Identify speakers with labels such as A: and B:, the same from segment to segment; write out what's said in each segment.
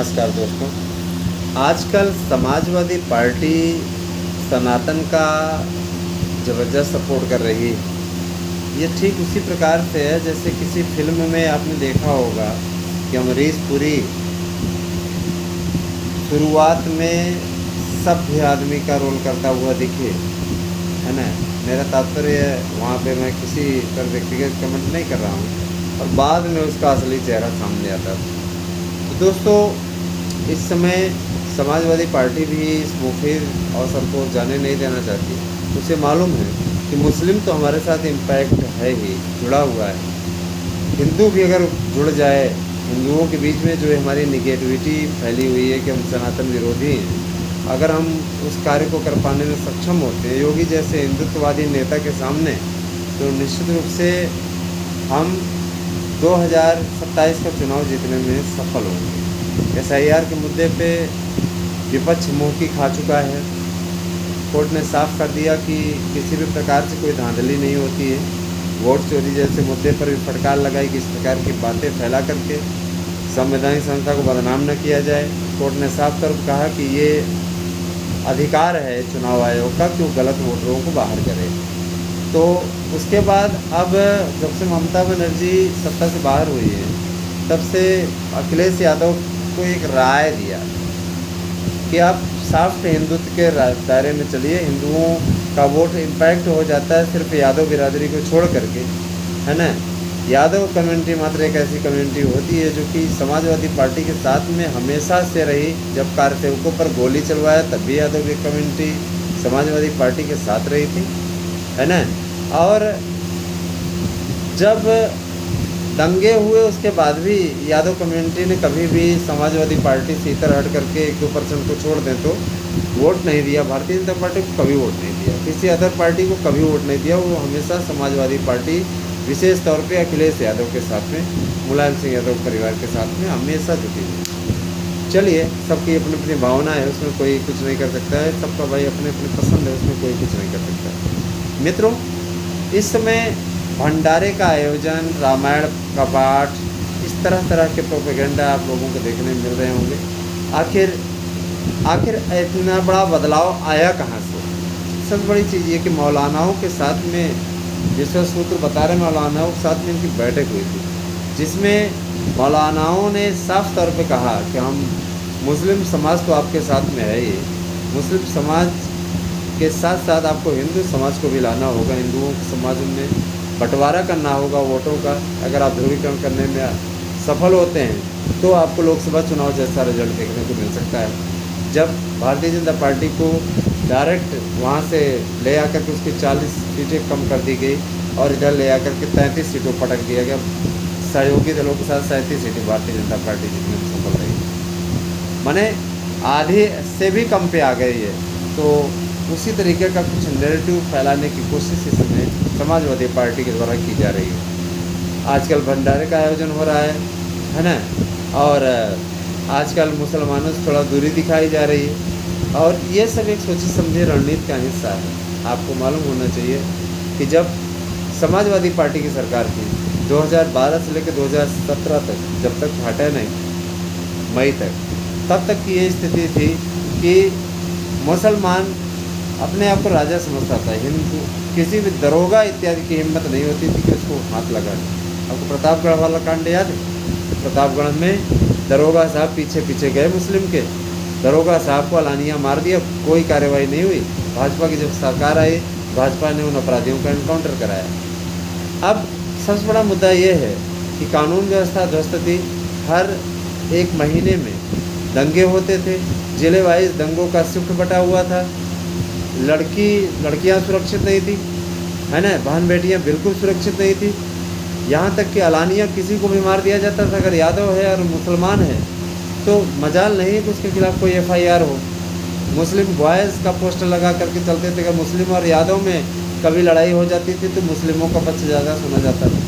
A: नमस्कार दोस्तों। आजकल समाजवादी पार्टी सनातन का ज़बरदस्त सपोर्ट कर रही है। ये ठीक उसी प्रकार से है जैसे किसी फिल्म में आपने देखा होगा कि अमरीश पुरी शुरुआत में सभ्य आदमी का रोल करता हुआ दिखे, है ना। मेरा तात्पर्य वहाँ पे मैं किसी पर व्यक्तिगत कमेंट नहीं कर रहा हूँ, और बाद में उसका असली चेहरा सामने आता था। तो दोस्तों, इस समय समाजवादी पार्टी भी इस मुफिर अवसर को जाने नहीं देना चाहती। उसे मालूम है कि मुस्लिम तो हमारे साथ इम्पैक्ट है ही, जुड़ा हुआ है। हिंदू भी अगर जुड़ जाए, हिंदुओं के बीच में जो हमारी निगेटिविटी फैली हुई है कि हम सनातन विरोधी हैं, अगर हम उस कार्य को कर पाने में सक्षम होते हैं योगी जैसे हिंदुत्ववादी नेता के सामने, तो निश्चित रूप से हम 2027 का चुनाव जीतने में सफल होंगे। SIR के मुद्दे पे विपक्ष मुँह की खा चुका है। कोर्ट ने साफ कर दिया कि किसी भी प्रकार से कोई धांधली नहीं होती है। वोट चोरी जैसे मुद्दे पर भी फटकार लगाई कि इस प्रकार की बातें फैला करके संवैधानिक संस्था को बदनाम न किया जाए। कोर्ट ने साफ तौर पर कहा कि ये अधिकार है चुनाव आयोग का कि वो गलत वोटरों को बाहर करे। तो उसके बाद अब जब से ममता बनर्जी सत्ता से बाहर हुई है, तब से अखिलेश यादव को एक राय दिया कि आप सॉफ्ट हिंदुत्व के दायरे में चलिए। हिंदुओं का वोट इम्पैक्ट हो जाता है सिर्फ यादव बिरादरी को छोड़ करके, है ना। यादव कम्युनिटी मात्र एक ऐसी कम्युनिटी होती है जो कि समाजवादी पार्टी के साथ में हमेशा से रही। जब कार्यसेवकों पर गोली चलवाया तब भी यादव की कम्युनिटी समाजवादी पार्टी के साथ रही थी, है ना। और जब दंगे हुए उसके बाद भी यादव कम्युनिटी ने कभी भी समाजवादी पार्टी से इतर हट करके 1-2% को छोड़ दें तो वोट नहीं दिया। भारतीय जनता पार्टी को कभी वोट नहीं दिया, किसी अदर पार्टी को कभी वोट नहीं दिया। वो हमेशा समाजवादी पार्टी, विशेष तौर पे अखिलेश यादव के साथ में, मुलायम सिंह यादव परिवार के साथ में हमेशा जुटी हुई। चलिए, सबकी अपनी अपनी भावना है, उसमें कोई कुछ नहीं कर सकता है। सबका भाई अपने अपने पसंद है, उसमें कोई कुछ नहीं कर सकता। मित्रों, इस समय भंडारे का आयोजन, रामायण का पाठ, इस तरह तरह के प्रोपेगेंडा आप लोगों को देखने मिल रहे होंगे। आखिर इतना बड़ा बदलाव आया कहाँ से? सबसे बड़ी चीज़ ये कि मौलानाओं के साथ में, जिसका सूत्र बता रहे मौलानाओं के साथ में इनकी बैठक हुई थी, जिसमें मौलानाओं ने साफ तौर पे कहा कि हम मुस्लिम समाज तो आपके साथ में है ही, मुस्लिम समाज के साथ साथ आपको हिंदू समाज को भी लाना होगा। हिंदुओं के समाज में बंटवारा करना होगा वोटों का। अगर आप ध्रुवीकरण करने में सफल होते हैं तो आपको लोकसभा चुनाव जैसा रिजल्ट देखने को मिल सकता है। जब भारतीय जनता पार्टी को डायरेक्ट वहाँ से ले आकर के उसकी 40 सीटें कम कर दी गई और इधर ले आकर के 33 सीटों पटक दिया गया। सहयोगी दलों के साथ 37 सीटें भारतीय जनता पार्टी जीतने में सफल रही, माने आधे से भी कम पे आ गई है। तो उसी तरीके का कुछ नैरेटिव फैलाने की कोशिश इस समय समाजवादी पार्टी के द्वारा की जा रही है। आजकल भंडारे का आयोजन हो रहा है ना। और आजकल मुसलमानों से थोड़ा दूरी दिखाई जा रही है, और ये सब एक सोची समझी रणनीति का हिस्सा है। आपको मालूम होना चाहिए कि जब समाजवादी पार्टी की सरकार थी 2012 से लेकर 2017 तक, जब तक हटे नहीं मई तक, तब तक की ये स्थिति थी कि मुसलमान अपने आप को राजा समझता था। हिंदू किसी भी दरोगा इत्यादि की हिम्मत नहीं होती थी कि उसको हाथ लगाए। आपको प्रतापगढ़ वाला कांड याद है? प्रतापगढ़ में दरोगा साहब पीछे पीछे गए मुस्लिम के, दरोगा साहब को अलानिया मार दिया, कोई कार्रवाई नहीं हुई। भाजपा की जब सरकार आई, भाजपा ने उन अपराधियों का एनकाउंटर कराया। अब सबसे बड़ा मुद्दा ये है कि कानून व्यवस्था ध्वस्त थी। हर एक महीने में दंगे होते थे, जिले वाइज दंगों का शिफ्ट बटा हुआ था। लड़कियां सुरक्षित नहीं थी, है ना। बहन बेटियां बिल्कुल सुरक्षित नहीं थी। यहाँ तक कि अलानिया किसी को भी मार दिया जाता था। अगर यादव है और मुसलमान है तो मजाल नहीं कि उसके खिलाफ कोई FIR हो। मुस्लिम बॉयज़ का पोस्टर लगा करके चलते थे। अगर मुस्लिम और यादव में कभी लड़ाई हो जाती थी तो मुस्लिमों का पक्ष ज़्यादा सुना जाता था।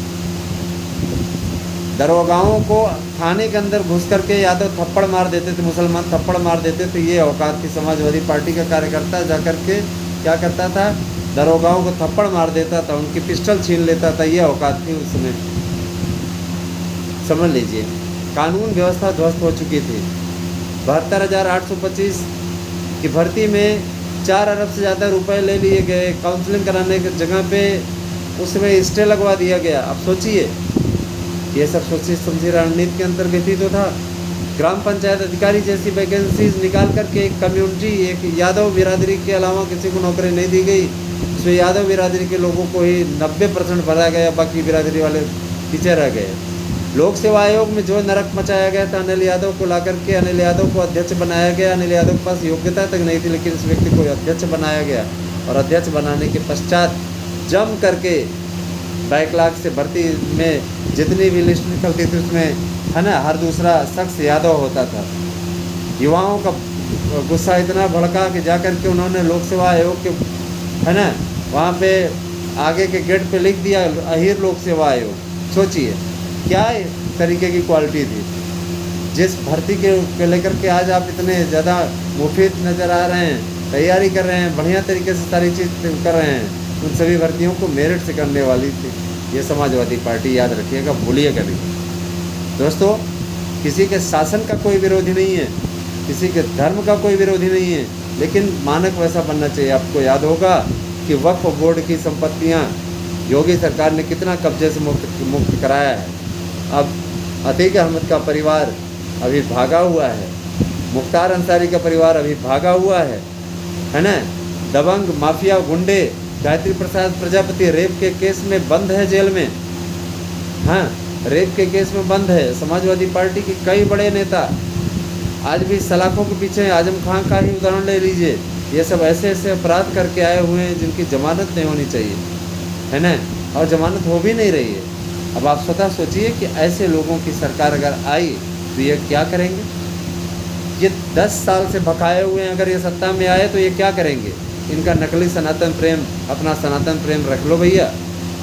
A: दरोगाओं को थाने के अंदर घुस करके यादव थप्पड़ मार देते थे, मुसलमान थप्पड़ मार देते थे। ये औकात थी। समाजवादी पार्टी का कार्यकर्ता जा करके क्या करता था? दरोगाओं को थप्पड़ मार देता था, उनकी पिस्टल छीन लेता था। ये औकात थी उस समय। समझ लीजिए, कानून व्यवस्था ध्वस्त हो चुकी थी। 72,825 की भर्ती में 4 अरब से ज़्यादा रुपए ले लिए गए। काउंसलिंग कराने की जगह पे उसमें स्टे लगवा दिया गया। अब सोचिए, ये सब सोची समझी रणनीति के अंतर्गत ही तो था। ग्राम पंचायत अधिकारी जैसी वैकेंसीज निकाल करके एक कम्युनिटी, एक यादव बिरादरी के अलावा किसी को नौकरी नहीं दी गई। इसमें यादव बिरादरी के लोगों को ही 90% भरा गया, बाकी बिरादरी वाले पीछे रह गए। लोक सेवा आयोग में जो नरक मचाया गया था, अनिल यादव को ला करके अनिल यादव को अध्यक्ष बनाया गया। अनिल यादव के पास योग्यता तक नहीं थी, लेकिन इस व्यक्ति को अध्यक्ष बनाया गया और अध्यक्ष बनाने के पश्चात जम करके बैकलॉग से भर्ती में जितनी भी लिस्ट निकलती थी उसमें, है ना, हर दूसरा शख्स यादव होता था। युवाओं का गुस्सा इतना भड़का कि जा करके उन्होंने लोक सेवा आयोग के, है ना, वहाँ पे आगे के गेट पे लिख दिया अहिर लोक सेवा आयोग। सोचिए क्या तरीके की क्वालिटी थी। जिस भर्ती के लेकर के आज आप इतने ज़्यादा मुफीद नज़र आ रहे हैं, तैयारी कर रहे हैं, बढ़िया तरीके से सारी चीज़ कर रहे हैं, उन सभी भर्तियों को मेरिट से करने वाली थी ये समाजवादी पार्टी। याद रखिएगा, भूलिएगा नहीं दोस्तों। किसी के शासन का कोई विरोधी नहीं है, किसी के धर्म का कोई विरोधी नहीं है, लेकिन मानक वैसा बनना चाहिए। आपको याद होगा कि वक्फ बोर्ड की संपत्तियां योगी सरकार ने कितना कब्जे से मुक्त कराया है। अब अतीक अहमद का परिवार अभी भागा हुआ है, मुख्तार अंसारी का परिवार अभी भागा हुआ है ना। दबंग माफिया गुंडे गायत्री प्रसाद प्रजापति रेप के केस में बंद है जेल में। हाँ, रेप के केस में बंद है। समाजवादी पार्टी के कई बड़े नेता आज भी सलाखों के पीछे। आजम खां का ही उदाहरण ले लीजिए। ये सब ऐसे ऐसे अपराध करके आए हुए हैं जिनकी जमानत नहीं होनी चाहिए, है ना, और जमानत हो भी नहीं रही है। अब आप स्वतः सोचिए कि ऐसे लोगों की सरकार अगर आई तो ये क्या करेंगे। ये 10 साल से भकाए हुए हैं, अगर ये सत्ता में आए तो ये क्या करेंगे। इनका नकली सनातन प्रेम, अपना सनातन प्रेम रख लो भैया,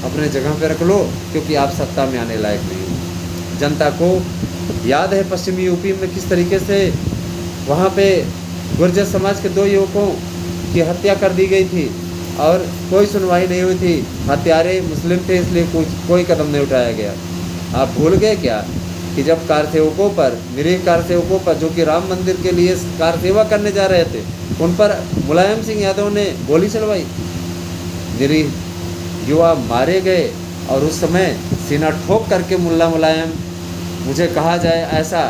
A: अपने जगह पे रख लो, क्योंकि आप सत्ता में आने लायक नहीं हो। जनता को याद है पश्चिमी यूपी में किस तरीके से वहाँ पे गुर्जर समाज के 2 युवकों की हत्या कर दी गई थी और कोई सुनवाई नहीं हुई थी। हत्यारे मुस्लिम थे, इसलिए कोई कदम नहीं उठाया गया। आप भूल गए क्या कि जब कार सेवकों पर, निरीह कार सेवकों पर, जो कि राम मंदिर के लिए कार सेवा करने जा रहे थे, उन पर मुलायम सिंह यादव ने गोली चलवाई, निरीह युवा मारे गए। और उस समय सीना ठोक करके मुल्ला मुलायम, मुझे कहा जाए ऐसा,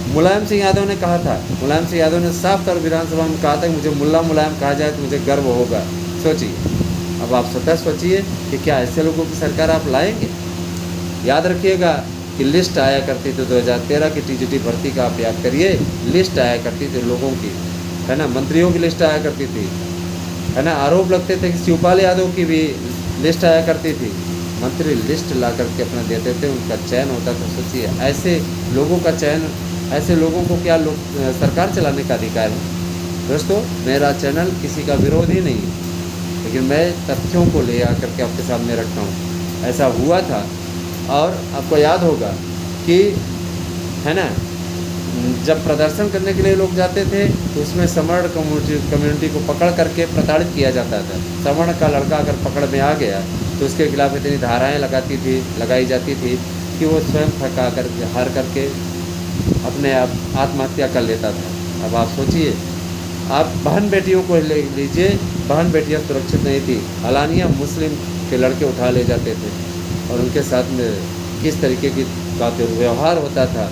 A: मुलायम सिंह यादव ने कहा था। मुलायम सिंह यादव ने साफ तौर विधानसभा में कहा था कि मुझे मुल्ला मुलायम कहा जाए तो मुझे गर्व होगा। सोचिए, अब आप स्वतः सोचिए कि क्या ऐसे लोगों की सरकार आप लाएंगे। याद रखिएगा कि लिस्ट आया करती थी 2013 की टीजीटी भर्ती का, आप याद करिए, लिस्ट आया करती थी लोगों की, है ना, मंत्रियों की लिस्ट आया करती थी, है ना। आरोप लगते थे कि शिवपाल यादव की भी लिस्ट आया करती थी। मंत्री लिस्ट ला करके अपना देते थे, उनका चयन होता था। सोचिए ऐसे लोगों का चयन, ऐसे लोगों को क्या सरकार चलाने का अधिकार है। दोस्तों, मेरा चैनल किसी का विरोध ही नहीं है, लेकिन मैं तथ्यों को ले आकर के आपके सामने रखता हूँ। ऐसा हुआ था। और आपको याद होगा कि, है ना, जब प्रदर्शन करने के लिए लोग जाते थे तो उसमें सवर्ण कम्युनिटी को पकड़ करके प्रताड़ित किया जाता था। सवर्ण का लड़का अगर पकड़ में आ गया तो उसके खिलाफ इतनी धाराएं लगाई जाती थी कि वो स्वयं थका कर हार करके अपने आप आत्महत्या कर लेता था। अब आप सोचिए, आप बहन बेटियों को ले लीजिए, बहन बेटियां सुरक्षित नहीं थी। अलानिया मुस्लिम के लड़के उठा ले जाते थे और उनके साथ में किस तरीके का व्यवहार होता था।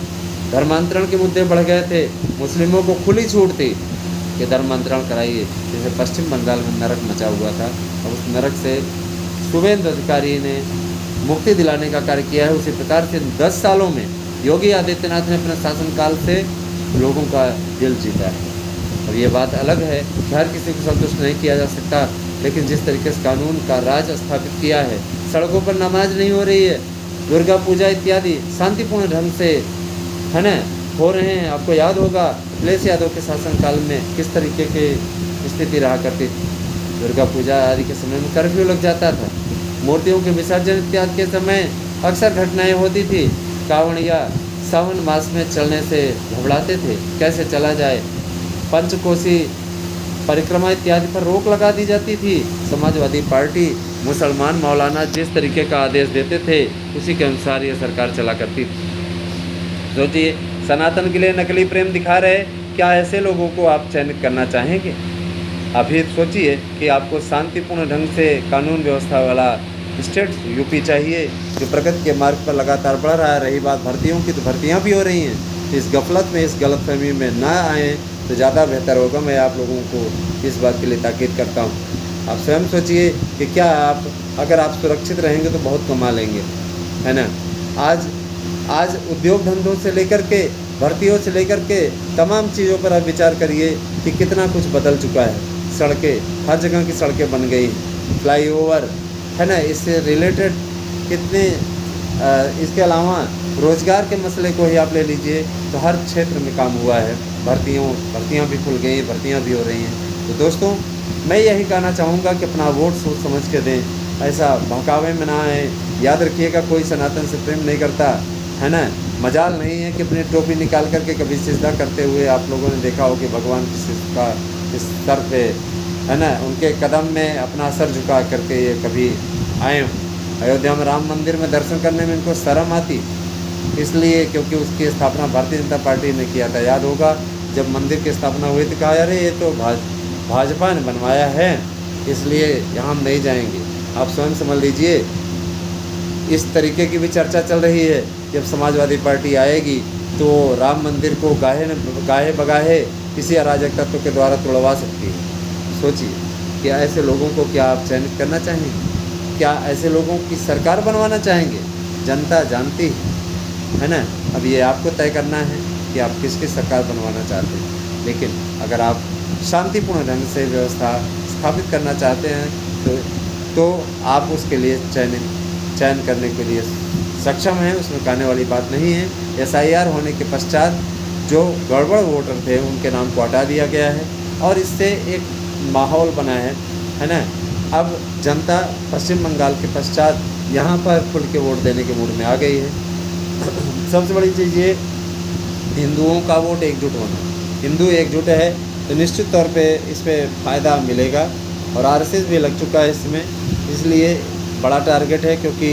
A: धर्मांतरण के मुद्दे बढ़ गए थे, मुस्लिमों को खुली छूट थी कि धर्मांतरण कराइए। जैसे पश्चिम बंगाल में नरक मचा हुआ था, और उस नरक से शुभेंदु अधिकारी ने मुक्ति दिलाने का कार्य किया है। उसी प्रकार से 10 सालों में योगी आदित्यनाथ ने अपने शासनकाल से लोगों का दिल जीता है। और ये बात अलग है कि हर किसी को संतुष्ट नहीं किया जा सकता, लेकिन जिस तरीके से कानून का राज स्थापित किया है, सड़कों पर नमाज नहीं हो रही है, दुर्गा पूजा इत्यादि शांतिपूर्ण ढंग से, है ना, हो रहे हैं। आपको याद होगा अखिलेश यादव के शासनकाल में किस तरीके की स्थिति रहा करती थी। दुर्गा पूजा आदि के समय में कर्फ्यू लग जाता था, मूर्तियों के विसर्जन इत्यादि के समय अक्सर घटनाएं होती थी। कांवड़िया सावन मास में चलने से घबराते थे, कैसे चला जाए। पंचकोसी परिक्रमा इत्यादि पर रोक लगा दी जाती थी। समाजवादी पार्टी, मुसलमान मौलाना जिस तरीके का आदेश देते थे उसी के अनुसार ये सरकार चला करती थी। सोचिए, सनातन के लिए नकली प्रेम दिखा रहे, क्या ऐसे लोगों को आप चयनित करना चाहेंगे? अभी सोचिए कि आपको शांतिपूर्ण ढंग से कानून व्यवस्था वाला स्टेट यूपी चाहिए, जो प्रगति के मार्ग पर लगातार बढ़ रहा है। रही बात भर्तियों की, तो भर्तियां भी हो रही हैं। तो इस गफलत में, इस गलतफहमी में ना आएँ तो ज़्यादा बेहतर होगा। मैं आप लोगों को इस बात के लिए ताकीद करता हूँ। आप स्वयं सोचिए कि क्या अगर आप सुरक्षित रहेंगे तो बहुत कमा लेंगे, है ना। आज उद्योग धंधों से लेकर के, भर्तियों से लेकर के तमाम चीज़ों पर आप विचार करिए कि कितना कुछ बदल चुका है। सड़कें, हर जगह की सड़कें बन गई हैं, फ्लाईओवर, है ना। इससे रिलेटेड कितने इसके अलावा रोज़गार के मसले को ही आप ले लीजिए तो हर क्षेत्र में काम हुआ है। भर्तियाँ भी खुल गई, भर्तियाँ भी हो रही हैं। तो दोस्तों, मैं यही कहना चाहूँगा कि अपना वोट सोच समझ के दें, ऐसा बहकावे में ना आए। याद रखिएगा, कोई सनातन से प्रेम नहीं करता, है ना। मजाल नहीं है कि अपनी टोपी निकाल करके कभी सिजदा करते हुए आप लोगों ने देखा हो कि भगवान का इस सर पे, है ना, उनके कदम में अपना सर झुका करके ये कभी आए हों। अयोध्या में राम मंदिर में दर्शन करने में इनको शर्म आती, इसलिए क्योंकि उसकी स्थापना भारतीय जनता पार्टी ने किया था। याद होगा जब मंदिर की स्थापना हुई तो कहा, अरे ये तो भाजपा ने बनवाया है, इसलिए यहाँ हम नहीं जाएंगे। आप स्वयं समझ लीजिए, इस तरीके की भी चर्चा चल रही है। जब समाजवादी पार्टी आएगी तो राम मंदिर को गाहे बगाहे किसी अराजक तत्व के द्वारा तोड़वा सकती है। सोचिए, क्या ऐसे लोगों को क्या आप चयनित करना चाहेंगे? क्या ऐसे लोगों की सरकार बनवाना चाहेंगे? जनता जानती है ना। अब ये आपको तय करना है कि आप किसकी सरकार बनवाना चाहते हैं। लेकिन अगर आप शांतिपूर्ण ढंग से व्यवस्था स्थापित करना चाहते हैं तो आप उसके लिए चयन करने के लिए सक्षम हैं, उसमें कहने वाली बात नहीं है। SIR होने के पश्चात जो गड़बड़ वोटर थे उनके नाम को हटा दिया गया है और इससे एक माहौल बना है ना। अब जनता पश्चिम बंगाल के पश्चात यहाँ पर खुल के वोट देने के मूड में आ गई है। सबसे बड़ी चीज़ ये, हिंदुओं का वोट एकजुट होना। हिंदू एकजुट है तो निश्चित तौर पे इस पर फ़ायदा मिलेगा और RSS भी लग चुका है इसमें, इसलिए बड़ा टारगेट है। क्योंकि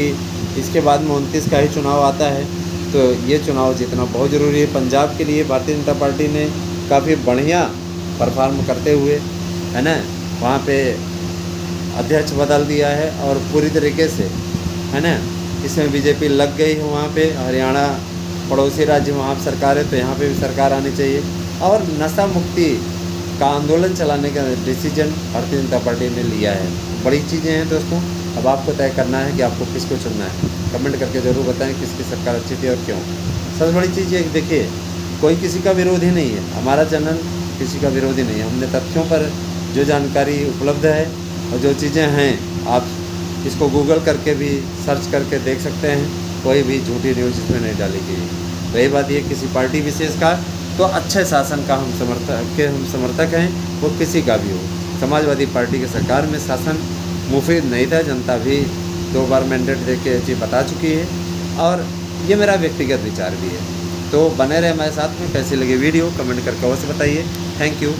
A: इसके बाद में 29 का ही चुनाव आता है, तो ये चुनाव जीतना बहुत ज़रूरी है। पंजाब के लिए भारतीय जनता पार्टी ने काफ़ी बढ़िया परफॉर्म करते हुए, है ना, वहाँ पे अध्यक्ष बदल दिया है और पूरी तरीके से, है ना, इसमें BJP लग गई है। वहाँ पे हरियाणा पड़ोसी राज्य, वहाँ पर सरकार है, तो यहाँ पे भी सरकार आनी चाहिए। और नशा मुक्ति का आंदोलन चलाने का डिसीजन भारतीय जनता पार्टी ने लिया है। बड़ी चीज़ें हैं दोस्तों। अब आपको तय करना है कि आपको किसको चुनना है। कमेंट करके ज़रूर बताएं किसकी सरकार अच्छी थी और क्यों। सबसे बड़ी चीज़ ये देखिए, कोई किसी का विरोधी नहीं है, हमारा चैनल किसी का विरोधी नहीं है। हमने तथ्यों पर जो जानकारी उपलब्ध है और जो चीज़ें हैं, आप इसको गूगल करके भी सर्च करके देख सकते हैं। कोई भी झूठी न्यूज़ इसमें नहीं डाली गई। रही बात ये किसी पार्टी विशेष का, तो अच्छे शासन का हम समर्थक हैं, वो किसी का भी हो। समाजवादी पार्टी की सरकार में शासन मुफीद नहीं था, जनता भी 2 बार मैंडेट दे के चीज़ बता चुकी है और ये मेरा व्यक्तिगत विचार भी है। तो बने रहे हमारे साथ में। कैसी लगी वीडियो कमेंट करके अवश्य बताइए। Thank you.